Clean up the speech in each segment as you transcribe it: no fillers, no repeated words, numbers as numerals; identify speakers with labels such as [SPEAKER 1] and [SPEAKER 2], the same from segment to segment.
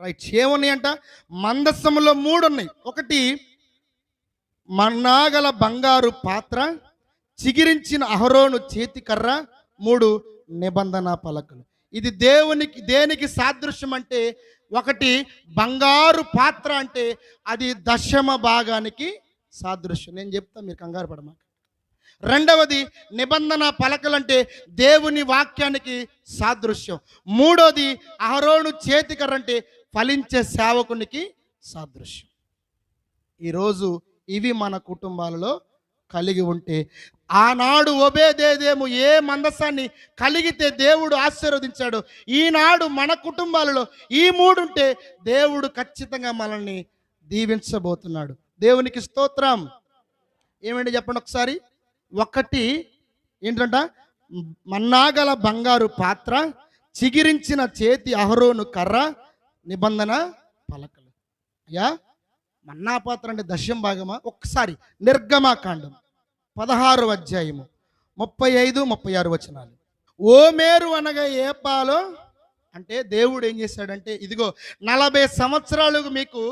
[SPEAKER 1] Right. ఏమున్నాయంట? మందసములో మూడు ఉన్నాయి. ఒకటి మన్నాగల బంగారు పాత్ర, చిగిరించిన అహరోను చేతి కర్ర, మూడు నిబంధన పలకలు. ఇది దేనికి సాదృశ్యం అంటే, ఒకటి బంగారు పాత్ర అంటే అది దశమ భాగానికి సాదృశ్యం. నేను చెప్తా, మీరు కంగారు పడమాక. రెండవది నిబంధన పలకలు అంటే దేవుని వాక్యానికి సాదృశ్యం. మూడోది అహరోను చేతికర్ర అంటే ఫలించే సేవకునికి సాదృశ్యం. ఈరోజు ఇవి మన కుటుంబాలలో కలిగి ఉంటే, ఆనాడు ఓబేదేదేము ఏ మందసాన్ని కలిగితే దేవుడు ఆశీర్వదించాడు, ఈనాడు మన కుటుంబాలలో ఈ మూడు ఉంటే దేవుడు ఖచ్చితంగా మనల్ని దీవించబోతున్నాడు. దేవునికి స్తోత్రం. ఏమండి చెప్పండి ఒకసారి. ఒకటి ఏంటంట? మన్నాగల బంగారు పాత్ర, చిగిరించిన చేతి అహరోను కర్ర, నిబంధన పలకలు. అయ్యా, మన్నా పాత్ర అంటే దశమ భాగమా? ఒక్కసారి నిర్గమాకాండం 16వ అధ్యాయము 35, 36 వచనాలు. ఓమేరు అనగా ఏపాలో అంటే దేవుడు ఏం చేశాడంటే, ఇదిగో 40 సంవత్సరాలకు మీకు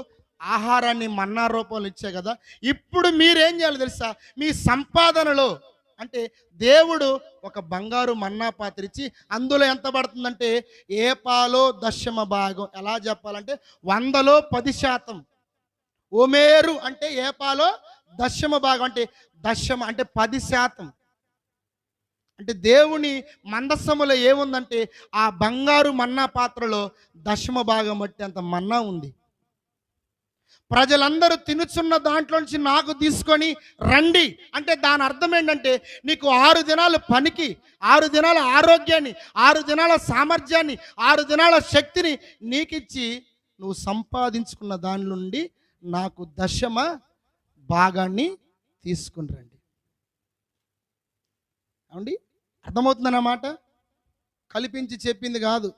[SPEAKER 1] ఆహారాన్ని మన్నా రూపంలో ఇచ్చే కదా, ఇప్పుడు మీరేం చేయాలి తెలుసా? మీ సంపాదనలో అంటే దేవుడు ఒక బంగారు మన్నా పాత్ర ఇచ్చి అందులో ఎంత పడుతుందంటే ఏపాలో దశమ భాగం. ఎలా చెప్పాలంటే 100లో 10%. ఓమేరు అంటే ఏపాలో దశమ భాగం అంటే దశమ అంటే 10%. అంటే దేవుని మందసములో ఏముందంటే ఆ బంగారు మన్నా పాత్రలో దశమ భాగం బట్టి అంత మన్నా ఉంది. ప్రజలందరూ తినుచున్న దాంట్లో నుంచి నాకు తీసుకొని రండి అంటే దాని అర్థం ఏంటంటే, నీకు 6 దినాల పనికి, 6 దినాల ఆరోగ్యాన్ని, 6 దినాల సామర్థ్యాన్ని, 6 దినాల శక్తిని నీకిచ్చి నువ్వు సంపాదించుకున్న దాని నుండి నాకు దశమ భాగాన్ని తీసుకుని రండి. ఏమండి, అర్థమవుతుందన్నమాట? కల్పించి చెప్పింది కాదు.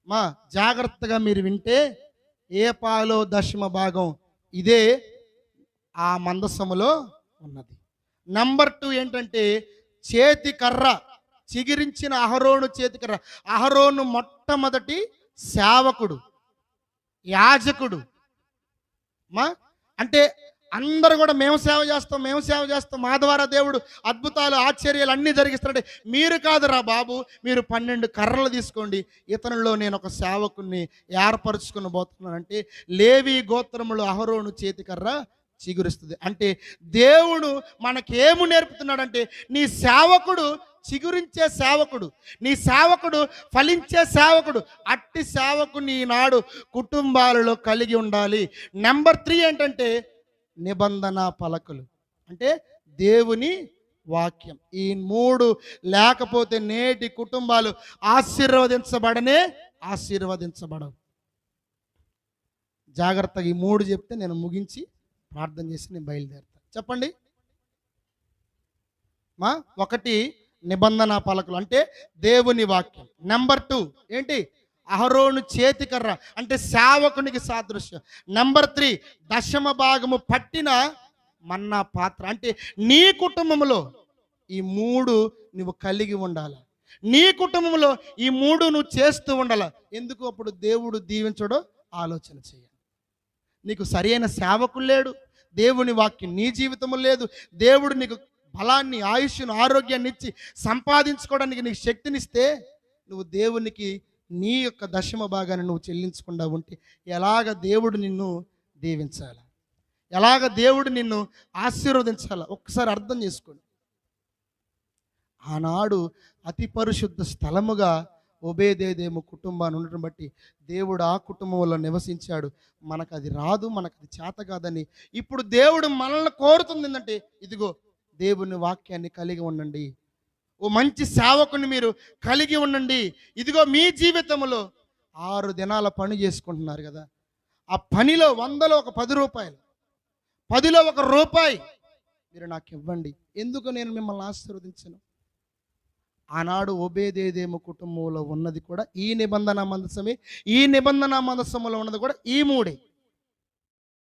[SPEAKER 1] మా జాగ్రత్తగా మీరు వింటే ఏపాలో దశమ భాగం ఇదే ఆ మందసములో ఉన్నది. నంబర్ 2 ఏంటంటే చేతి కర్ర, చిగిరించిన అహరోను చేతి కర్ర. అహరోను మొట్టమొదటి సేవకుడు, యాజకుడు. మా అంటే అందరూ కూడా మేము సేవ చేస్తాం, మా ద్వారా దేవుడు అద్భుతాలు ఆశ్చర్యాలు అన్నీ జరిగిస్తారంటే, మీరు కాదురా బాబు, మీరు 12 కర్రలు తీసుకోండి, ఇతనులో నేను ఒక సేవకుని ఏర్పరచుకుని పోతున్నానంటే లేవి గోత్రములు అహరోను చేతి కర్ర చిగురిస్తుంది. అంటే దేవుడు మనకేము నేర్పుతున్నాడంటే, నీ సేవకుడు చిగురించే సేవకుడు, నీ సేవకుడు ఫలించే సేవకుడు. అట్టి సేవకుని ఈనాడు కుటుంబాలలో కలిగి ఉండాలి. నెంబర్ 3 ఏంటంటే నిబంధన పలకలు అంటే దేవుని వాక్యం. ఈ 3 లేకపోతే నేటి కుటుంబాలు ఆశీర్వదించబడవు. జాగ్రత్తగా ఈ 3 చెప్తే నేను ముగించి ప్రార్థన చేసి నేను బయలుదేరుతాను. చెప్పండి. ఒకటి నిబంధన పలకలు అంటే దేవుని వాక్యం. నెంబర్ 2 ఏంటి? అహరోను చేతికర్ర అంటే సేవకునికి సాదృశ్యం. నెంబర్ 3 దశమ భాగము పట్టిన మన్నా పాత్ర అంటే నీ కుటుంబంలో ఈ 3 నువ్వు కలిగి ఉండాలి. నీ కుటుంబంలో ఈ 3 నువ్వు చేస్తూ ఉండాలి. ఎందుకు? అప్పుడు దేవుడు దీవించడో ఆలోచన చేయాలి. నీకు సరైన సేవకులు లేడు, దేవుని వాక్యం నీ జీవితంలో లేదు, దేవుడు నీకు బలాన్ని, ఆయుష్ను, ఆరోగ్యాన్ని ఇచ్చి సంపాదించుకోవడానికి నీకు శక్తినిస్తే నువ్వు దేవునికి నీ యొక్క దశమ భాగాన్ని నువ్వు చెల్లించకుండా ఉంటే ఎలాగ దేవుడు నిన్ను దీవించాలి, ఎలాగ దేవుడు నిన్ను ఆశీర్వదించాలి ఒక్కసారి అర్థం చేసుకోండి. ఆనాడు అతి పరిశుద్ధ స్థలముగా ఓబేదేదేము కుటుంబాన్ని ఉండటం బట్టి దేవుడు ఆ కుటుంబంలో నివసించాడు. మనకు అది రాదు, మనకు అది చేత కాదని ఇప్పుడు దేవుడు మనల్ని కోరుతుంది ఏంటంటే, ఇదిగో దేవుని వాక్యాన్ని కలిగి ఉండండి, ఓ మంచి సేవకుని మీరు కలిగి ఉండండి. ఇదిగో మీ జీవితంలో 6 దినాల పని చేసుకుంటున్నారు కదా, ఆ పనిలో 100లో ఒక 10 రూపాయలు, 10లో ఒక రూపాయి మీరు నాకు ఇవ్వండి, ఎందుకు నేను మిమ్మల్ని ఆశీర్వదించను. ఆనాడు ఓబేదేదేము కుటుంబంలో ఉన్నది కూడా ఈ నిబంధన మందసమే, ఈ నిబంధన మందసములో ఉన్నది కూడా ఈ 3.